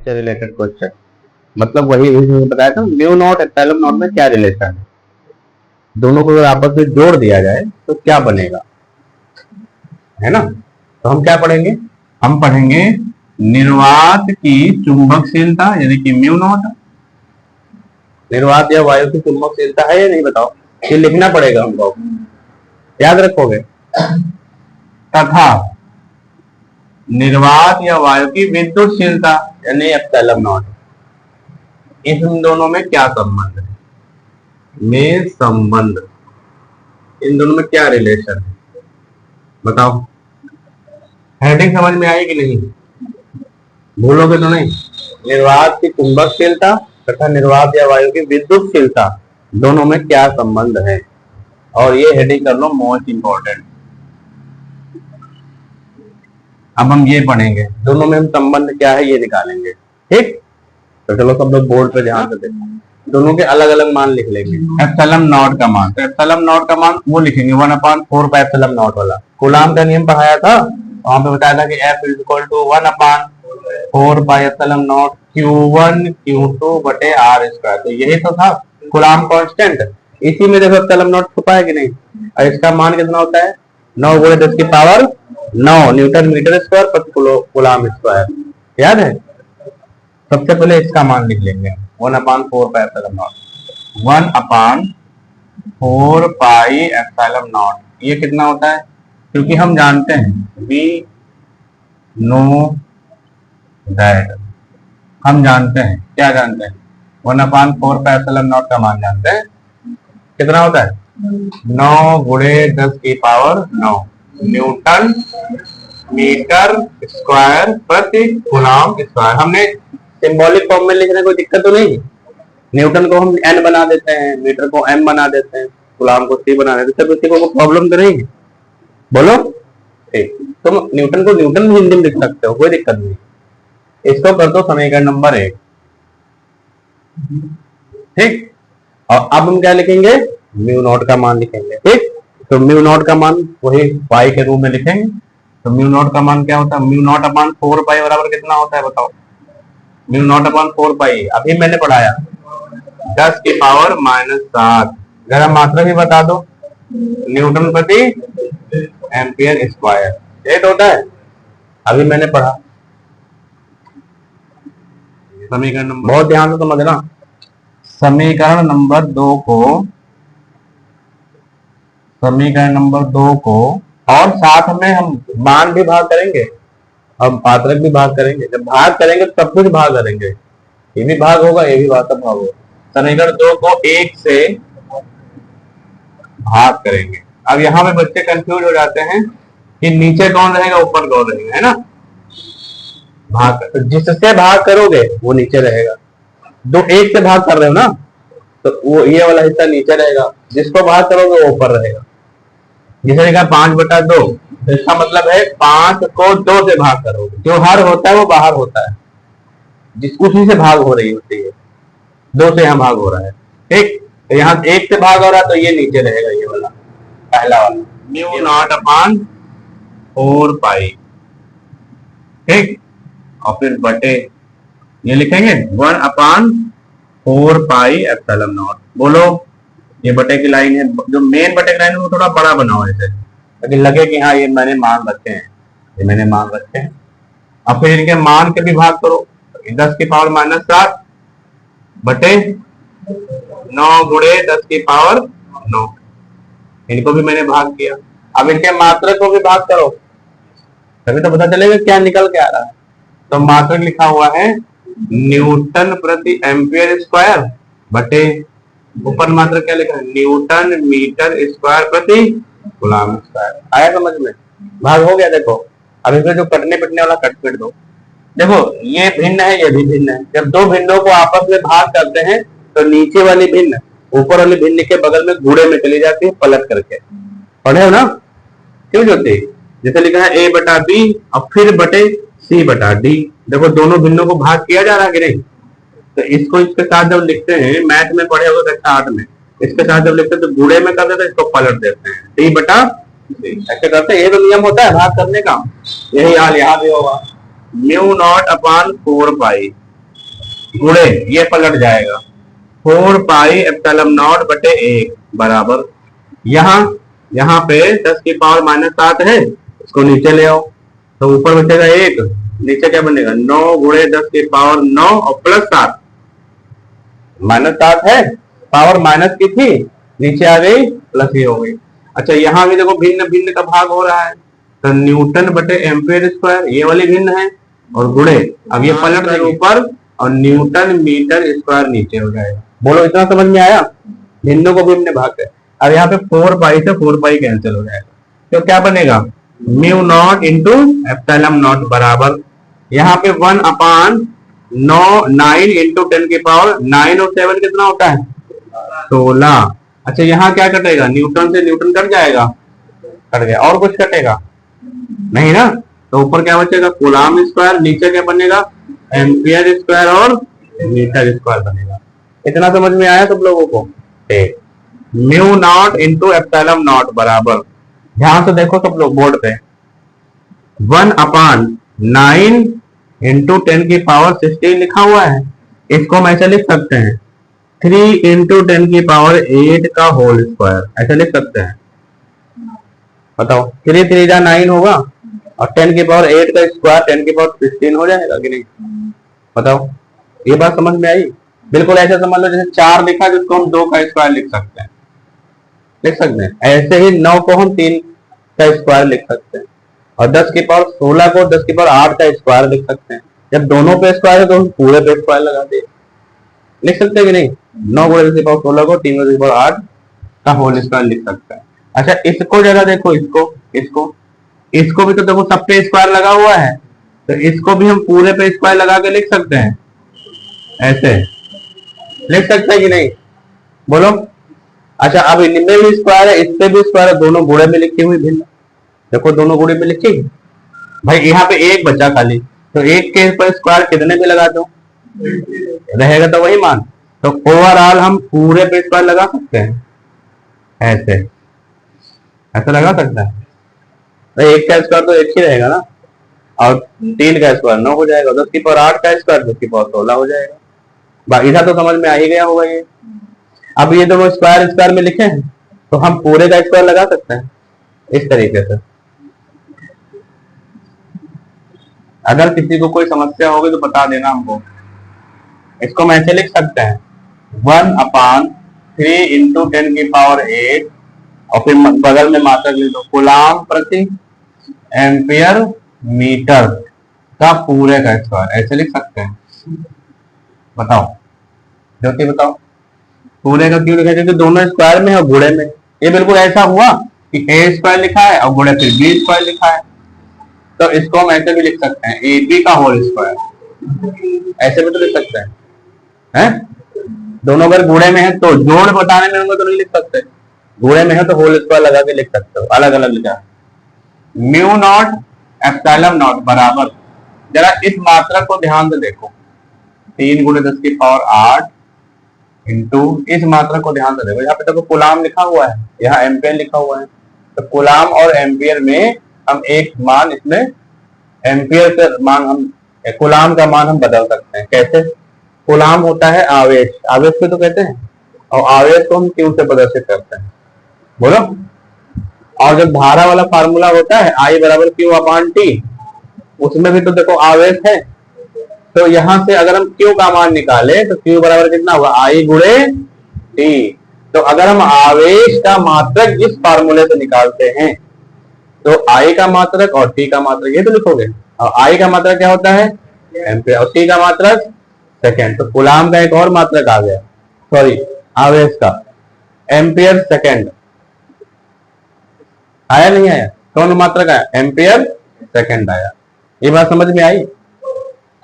से related question, मतलब वही बताया था म्यू नॉट एप्सिलॉन नॉट में क्या रिलेशन है, दोनों को अगर आपस में जोड़ दिया जाए तो क्या बनेगा, है ना। तो हम क्या पढ़ेंगे, हम पढ़ेंगे निर्वात की चुंबकशीलता यानी कि म्यू नॉट। निर्वात या वायु की चुंबकशीलता है या नहीं बताओ, ये लिखना पड़ेगा हमको, याद रखोगे। तथा निर्वात या वायु की विद्युतशीलता यानी एप्सिलॉन नॉट, इन दोनों में क्या संबंध है, में संबंध, इन दोनों में क्या रिलेशन है बताओ। हेडिंग समझ में आई कि नहीं, भूलोगे तो नहीं। निर्वात की चुंबकशीलता तथा निर्वात या वायु की विद्युतशीलता दोनों में क्या संबंध है, और ये हेडिंग कर लो मोस्ट इंपॉर्टेंट। अब हम ये पढ़ेंगे, दोनों में हम संबंध क्या है ये निकालेंगे, ठीक। तो चलो सब लोग बोर्ड पे ध्यान से देखो, दोनों के अलग अलग मान लिख लेंगे। एप्सिलॉन नॉट का मान, तो एप्सिलॉन नॉट का मान वो लिखेंगे 1/4 पाई एप्सिलॉन नॉट वाला, कूलाम का नियम पढ़ाया था, वहां पे बताया था कि F is equal to 1/4 pi epsilon naught Q1 Q2 बटे R स्क्वायर, तो यही तो था कूलाम कांस्टेंट। इसी में देखो एप्सिलॉन नॉट छुपा है कि नहीं, और इसका मान कितना होता है 9 × 10 की पावर 9 न्यूटन मीटर स्क्वायर प्रति कूलाम स्क्वायर, याद है। सबसे पहले इसका मान लिख लेंगे 1/4 pi epsilon not, 1/4 pi epsilon not, ये कितना होता है, क्योंकि हम जानते हैं वी नो दैट, हम जानते हैं, क्या जानते हैं 1/4 पाई एप्सिलॉन नॉट का मान जानते हैं, कितना होता है 9 × 10 की पावर 9 न्यूटन मीटर स्क्वायर प्रति कूलाम स्क्वायर। हमने सिंबॉलिक फॉर्म में लिखने कोई दिक्कत तो नहीं, न्यूटन को हम n बना देते हैं, मीटर को m बना देते हैं, कूलाम को c बना देते हैं, किसी को प्रॉब्लम तो नहीं है, बोलो ठीक। तुम न्यूटन को न्यूटन भी हिंदी में लिख सकते हो, कोई दिक्कत नहीं। इसको कर दो समीकरण नंबर 1, ठीक। और अब हम क्या लिखेंगे, म्यू नॉट का मान लिखेंगे, ठीक। तो म्यू नॉट का मान वही पाई के रूप में लिखेंगे, तो म्यू नॉट का मान क्या होता है, म्यू नॉट अपॉन 4 पाई बराबर कितना होता है बताओ, म्यू नॉट अपॉन 4 पाई अभी मैंने पढ़ाया 10 की पावर -7, जरा मात्रा भी बता दो, न्यूटन प्रति एम्पियर स्क्वायर, ये होता है, अभी मैंने पढ़ा। समीकरण नंबर, बहुत ध्यान से समझना, समीकरण नंबर 2 को, समीकरण नंबर 2 को, और साथ में हम मान भी भाग करेंगे और मात्रक भी भाग करेंगे, जब भाग करेंगे तो सब कुछ भाग करेंगे, ये भी भाग होगा ये भी भाग होगा। समीकरण 2 को 1 से भाग करेंगे। अब यहाँ पे बच्चे कंफ्यूज हो जाते हैं कि नीचे कौन रहेगा ऊपर कौन रहेगा, है ना। भाग तो जिससे भाग करोगे वो नीचे रहेगा, 1 से भाग कर रहे हो ना, तो वो ये वाला हिस्सा नीचे रहेगा, जिसको भाग करोगे वो ऊपर रहेगा। जैसे लिखा 5/2, तो इसका मतलब है 5 को 2 से भाग करोगे, जो हर होता है वो बाहर होता है, जिस उसी से भाग हो रही होती है, 2 से यहाँ भाग हो रहा है, ठीक। तो यहाँ 1 से भाग हो रहा है तो ये नीचे रहेगा, ये वाला पहला वाला म्यू नॉट अपॉन 4 पाई, ठीक। और फिर बटे ये लिखेंगे 1/4 पाई एप्सिलॉन नॉट। बोलो ये बटे की लाइन है, जो मेन बटे की लाइन है वो थोड़ा बड़ा बनाओ ऐसे, ताकि लगे कि हाँ ये मैंने मान रखे हैं, ये मैंने मान रखे हैं। अब फिर इनके मान के भी भाग करो, 10 की पावर -7 बटे 9 × 10 की पावर 9, इनको भी मैंने भाग किया। अब इनके मात्रक को भी भाग करो, तभी तो पता चलेगा क्या निकल के आ रहा है। तो मात्रक लिखा हुआ है न्यूटन प्रति एम्पियर स्क्वायर बटे, ऊपर मात्रक क्या लिखा है न्यूटन मीटर स्क्वायर प्रति कूलाम स्क्वायर। आया समझ में, भाग हो गया। देखो अब इसमें जो कटने पिटने वाला कट पिट दो, देखो ये भिन्न है ये भी भिन्न है, जब दो भिन्नों को आपस में भाग करते हैं तो नीचे वाली भिन्न ऊपर वाली भिन्न के बगल में घूड़े में चली जाती है पलट करके, पढ़े हो ना क्यों जोते। जैसे लिखा है A/B और फिर बटे C/D, देखो दोनों भिन्नों को भाग किया जा रहा है कि नहीं। तो इसको इसके साथ जब लिखते हैं, मैथ में पढ़े होगा कक्षा 8 में, इसके साथ जब लिखते हैं तो घूड़े में कर देते हैं, इसको पलट देते हैं D/C, ऐसे करते हैं। ये तो नियम होता है भाग करने का, यही हाल यहाँ भी होगा। म्यू नॉट अपॉन 4 पाई, गुणे, ये पलट जाएगा 4 पाई एप्सिलॉन नॉट बटे 1 बराबर, यहाँ पे 10 की पावर -7 है, इसको नीचे ले आओ तो ऊपर बचेगा 1, नीचे क्या बनेगा 9 गुणे 10 की पावर 9 और प्लस 7, -7 है, पावर माइनस की थी, नीचे आ गई प्लस ही हो गई। अच्छा यहाँ भी देखो भिन्न भिन्न का भाग हो रहा है, तो न्यूटन बटे एम्पियर स्क्वायर ये वाली भिन्न है, और गुणे अब ये पलट गए ऊपर और न्यूटन मीटर स्क्वायर नीचे हो जाएगा। बोलो इतना समझ में आया? भिन्नों को भिन्न भाग है। अब यहाँ पे 4 पाई से 4 पाई कैंसिल हो जाएगा, तो क्या बनेगा mu naught into epsilon not बराबर, यहाँ पे 1/9 इंटू 10 की पावर 9 और 7 कितना होता है 16। अच्छा यहाँ क्या कटेगा, न्यूटन से न्यूटन कट जाएगा, कट गया, और कुछ कटेगा नहीं ना, तो ऊपर क्या बचेगा कूलाम स्क्वायर, नीचे क्या बनेगा एम्पियर स्क्वायर और मीटर स्क्वायर बनेगा। इतना समझ में आया सब लोगों को? ठीक, mu naught into epsilon not बराबर, ध्यान से देखो सब लोग बोर्ड पे, 1/9 इंटू 10 की पावर 16 लिखा हुआ है, इसको हम ऐसे लिख सकते हैं 3 इंटू 10 की पावर 8 का होल स्क्वायर, ऐसे लिख सकते हैं। बताओ 3 3 जा 9 होगा और 10 की पावर 8 का स्क्वायर 10 की पावर 16 हो जाएगा कि नहीं? बताओ, ये बात समझ में आई? बिल्कुल ऐसे समझ लो जैसे 4 लिखा जिसको हम 2 का स्क्वायर लिख सकते हैं, लिख सकते हैं। ऐसे ही 9 को हम 3 का स्क्वायर लिख सकते हैं, और 10 की पावर 16 को 10 की पावर 8 का स्क्वायर लिख सकते हैं। जब दोनों पे स्क्वायर है तो हम पूरे पे स्क्वायर लगा दे, लिख सकते हैं कि नहीं? 9 गुणे 10 की पावर 16 को 3 गुणे 10 की पावर 8 का होल स्क्वायर लिख सकते हैं। अच्छा इसको जरा देखो, इसको भी तो देखो सब पे स्क्वायर लगा हुआ है, तो इसको भी हम पूरे पे स्क्वायर लगा के लिख सकते हैं, ऐसे लिख सकते हैं कि नहीं? बोलो। अच्छा अब इनमें भी स्क्वायर है, इससे भी स्क्वायर है, दोनों गुणे में लिखी हुई भिन्न, देखो दोनों गुणे में लिखी भाई, यहाँ पे एक बचा खाली, तो एक के पर स्क्वायर कितने पे लगा दो, रहेगा तो वही मान, तो ओवरऑल हम पूरे पे स्क्वायर लगा सकते हैं, ऐसे ऐसा लगा सकता है। तो एक का स्क्वायर तो एक ही रहेगा ना, और 3 का स्क्वायर 9 हो जाएगा, 10 की पावर 8 का स्क्वायर 10 की पावर 16 हो जाएगा। इधर तो समझ में आ ही गया होगा ये। अब ये दोनों स्क्वायर स्क्वायर में लिखे हैं, तो हम पूरे का स्क्वायर लगा सकते हैं इस तरीके से। अगर किसी को कोई समस्या होगी तो बता देना हमको। इसको हम ऐसे लिख सकते हैं 1/3 इंटू 10 की पावर 8, और फिर बगल में मात्रक लिख दो कूलाम प्रति एम्पियर मीटर का पूरे का स्क्वायर, ऐसे लिख सकते हैं। बताओ ज्योति, बताओ पूरे का क्यों लिखा? क्योंकि दोनों स्क्वायर में है और गुणे में, ये बिल्कुल ऐसा हुआ कि ए स्क्वायर लिखा है और गुणे फिर बी स्क्वायर लिखा है, तो इसको हम ऐसे भी लिख सकते हैं ए बी का होल स्क्वायर, ऐसे भी तो लिख सकते हैं। दोनों अगर गुणे में है तो जोड़ बताने में होंगे तो नहीं लिख सकते, गुणे में है तो होल स्क्वायर लगा के लिख सकते हो, अलग अलग लिखा। म्यू नॉट एप्सिलॉन नॉट बराबर, जरा इस मात्रा को ध्यान से देखो, 3 गुणे 10 की पावर 8 इंटू, इस मात्रा को ध्यान से देखो, यहाँ पे देखो कूलाम लिखा हुआ है, यहाँ एम्पियर लिखा हुआ है, तो कूलाम और एम्पियर में हम एक मान, इसमें एम्पियर का मान हम, कूलाम का मान हम बदल सकते हैं। कैसे? कूलाम होता है आवेश, आवेश को तो कहते हैं, और आवेश को हम क्यू से प्रदर्शित करते हैं। बोलो। और जब धारा वाला फार्मूला होता है I बराबर क्यू अपॉन टी, उसमें भी तो देखो आवेश है, तो यहां से अगर हम Q का मान निकाले तो Q बराबर कितना होगा I गुणे T। तो अगर हम आवेश का मात्रक इस फार्मूले से निकालते हैं तो I का मात्रक और T का मात्रक ये तो लिखोगे, और I का मात्रक क्या होता है एम्पियर, और T का मात्रक सेकेंड, तो कूलाम का एक और मात्रक आ गया, सॉरी आवेश का एम्पियर सेकेंड, आया नहीं आया? कौन मात्रक आया? एम्पियर सेकेंड आया। ये बात समझ में आई?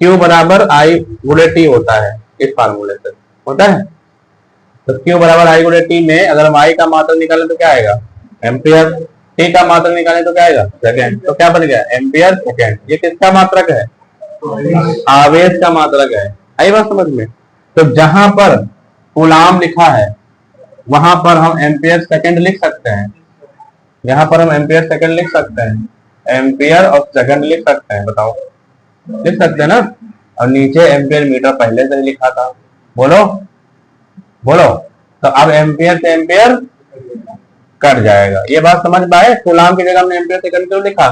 Q बराबर I गुणे T होता है, इस फार्मूले से होता है, तो Q बराबर I गुणे T में अगर हम I का मात्रक निकालें तो क्या आएगा एम्पियर, T का मात्रक निकालें तो क्या आएगा सेकेंड, तो क्या बन गया एम्पियर सेकेंड। ये किसका मात्रक है? आवेश का मात्रक है। आई बात समझ में? तो जहां पर कूलाम लिखा है वहां पर हम एम्पियर सेकेंड लिख सकते हैं, यहाँ पर हम एम्पियर सेकेंड लिख सकते हैं, एम्पियर और सेकेंड लिख सकते हैं। बताओ लिख सकते हैं ना? और नीचे एम्पियर मीटर पहले से ही लिखा था। बोलो बोलो, तो अब एम्पियर से एम्पियर कट जाएगा। ये बात समझ में आए? कूलाम की जगह हमने एम्पियर सेकंड क्यों लिखा?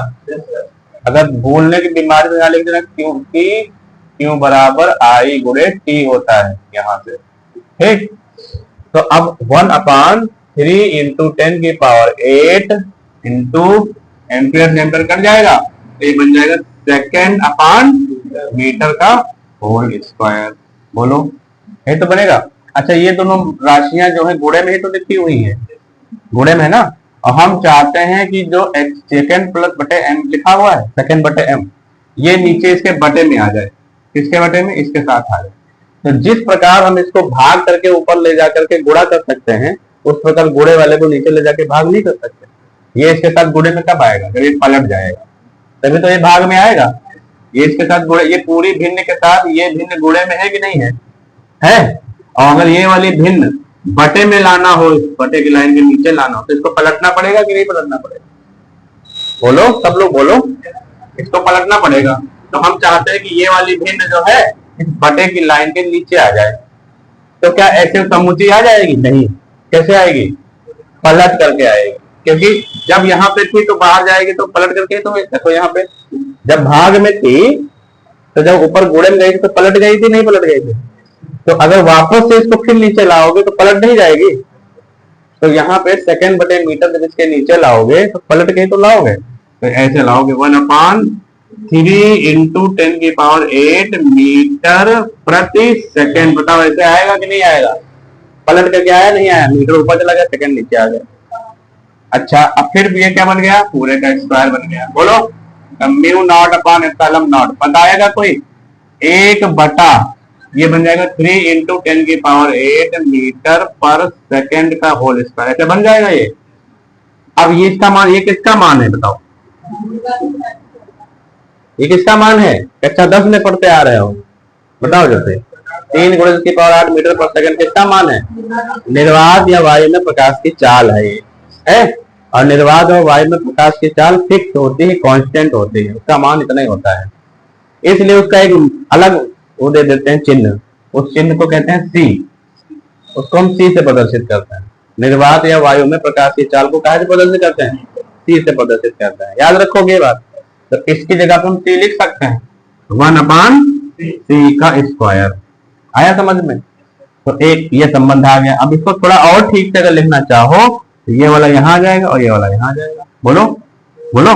अगर भूलने की बीमारी से लिख देना क्यू बराबर आई गुणे टी होता है यहाँ से, ठीक। तो अब 1/3 इंटू 10 की पावर 8 इंटू एम्पियर से एम्पियर कट जाएगा, तो ये बन जाएगा सेकेंड अपॉन मीटर का होल स्क्वायर। बोलो, ये तो बनेगा। अच्छा, ये दोनों राशियां जो है गुणे में ही तो लिखी हुई है, गुणे में है ना, और हम चाहते हैं कि जो सेकेंड प्लस बटे एम लिखा हुआ है, सेकेंड बटे एम, ये नीचे इसके बटे में आ जाए। किसके बटे में? इसके साथ आ जाए। तो जिस प्रकार हम इसको भाग करके ऊपर ले जाकर के गुणा कर सकते हैं, उस प्रकार गुणे वाले को नीचे ले जाके भाग नहीं कर सकते। ये इसके साथ गुणे में कब आएगा? जब ये पलट जाएगा, तभी तो ये भाग में आएगा। ये इसके साथ गुणे, ये पूरी भिन्न के साथ ये भिन्न गुणे में है कि नहीं है? है। और अगर ये वाली भिन्न बटे में लाना हो, बटे की लाइन के नीचे लाना हो, तो इसको पलटना पड़ेगा कि नहीं पलटना पड़ेगा? बोलो सब लोग बोलो, इसको पलटना पड़ेगा। तो हम चाहते हैं कि ये वाली भिन्न जो है इस बटे की लाइन के नीचे आ जाए। तो क्या ऐसे समुची आ जाएगी? नहीं। कैसे आएगी? पलट करके आएगी, क्योंकि जब यहाँ पे थी तो बाहर जाएगी, तो पलट करके। तो देखो यहाँ पे जब भाग में थी, तो जब ऊपर गुणे में गई थी तो पलट गई थी, नहीं पलट गई थी? तो अगर वापस से इसको फिर नीचे लाओगे तो पलट नहीं जाएगी। तो यहाँ पे सेकेंड बटे मीटर जब इसके नीचे लाओगे तो पलट के तो लाओगे। तो ऐसे लाओगे 1/3 इंटू 10 की पावर 8 मीटर प्रति सेकेंड। बताओ ऐसे आएगा कि नहीं आएगा? पलट करके आया नहीं आया? मीटर ऊपर चला गया, सेकेंड नीचे आ गया। अच्छा, अब फिर ये क्या बन गया? पूरे का स्क्वायर बन गया। बोलो, mu naught upon epsilon not बताएगा कोई? 1/, ये बन जाएगा 3 इंटू 10 की पावर 8 मीटर पर सेकेंड का होल स्क्वायर। ऐसे बन जाएगा ये। अब ये इसका मान, ये किसका मान है बताओ? ये किसका मान है? कक्षा 10 में पढ़ते आ रहे हो, बताओ जैसे। 3 गुणे 10 की पावर 8 मीटर पर सेकंड किसका मान है? निर्वात या वायु में प्रकाश की चाल है ये, है। और निर्वात और वायु में प्रकाश की चाल फिक्स होती है, कांस्टेंट होती है, उसका मान इतना ही होता है। इसलिए उसका एक अलग वो दे देते हैं चिन्ह, उस चिन्ह को कहते हैं सी। उसको हम सी से प्रदर्शित करते हैं। निर्वात या वायु में प्रकाश की चाल को कहाँ से प्रदर्शित करते हैं? सी से प्रदर्शित करते हैं। याद रखोगे बात। तो इसकी जगह पर हम सी लिख सकते हैं, 1/c का स्क्वायर। आया समझ में? तो एक ये संबंध आ गया। अब इसको थोड़ा और ठीक से अगर लिखना चाहो तो ये वाला यहाँ आ जाएगा और ये वाला यहाँ आ जाएगा। बोलो बोलो,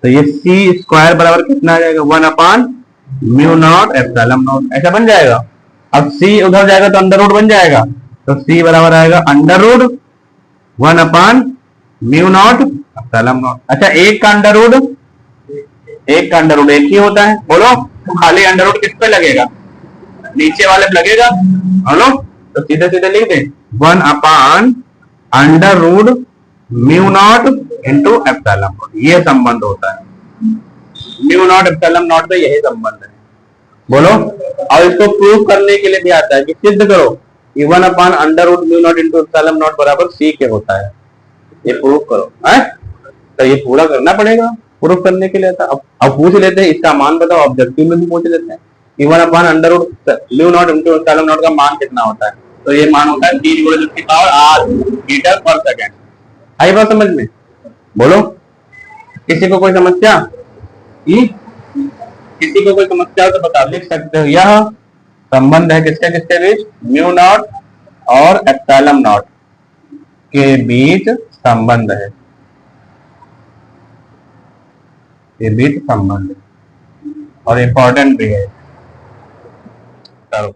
तो ये सी स्क्वायर बराबर कितना आ जाएगा? 1/म्यू नॉट एप्सिलॉन नॉट। ऐसा बन जाएगा। अब सी उधर जाएगा तो अंडर रूट बन जाएगा, तो सी बराबर आएगा अंडर रूट 1/म्यू नॉट एप्सिलॉन नॉट। अच्छा, एक का अंडर रूट एक ही होता है। बोलो, तो खाली अंडर रूट किस पे लगेगा? नीचे वाले पे लगेगा। बोलो, तो सीधे सीधे लिख दे 1/√μ0 इंटू एप्सिलॉन नॉट। ये संबंध होता है, μ0 एप्सिलॉन नॉट पे यही संबंध है। बोलो, और इसको प्रूव करने के लिए भी आता है कि सिद्ध करो कि 1/√μ0 इंटू एप्सिलॉन नॉट बराबर सी के होता है। ये प्रूव करो है? तो ये पूरा करना पड़ेगा प्रूफ करने के लिए। था अब पूछ लेते हैं इसका मान बताओ, ऑब्जेक्टिव में भी पूछ लेते हैं कि 1/√μ0 इंटू एप्सिलॉन नॉट का मान कितना होता है। तो ये मान होता है 3 गुणे 10 की पावर 8 मीटर पर सेकेंड। आई बात समझ में? बोलो, किसी को कोई समस्या? किसी को कोई समस्या हो तो बता, लिख सकते हो। यह संबंध है किसके किसके बीच? μ0 और एप्सिलॉन नॉट के बीच संबंध है। ये बीच संबंध है और इम्पोर्टेंट भी है। चलो।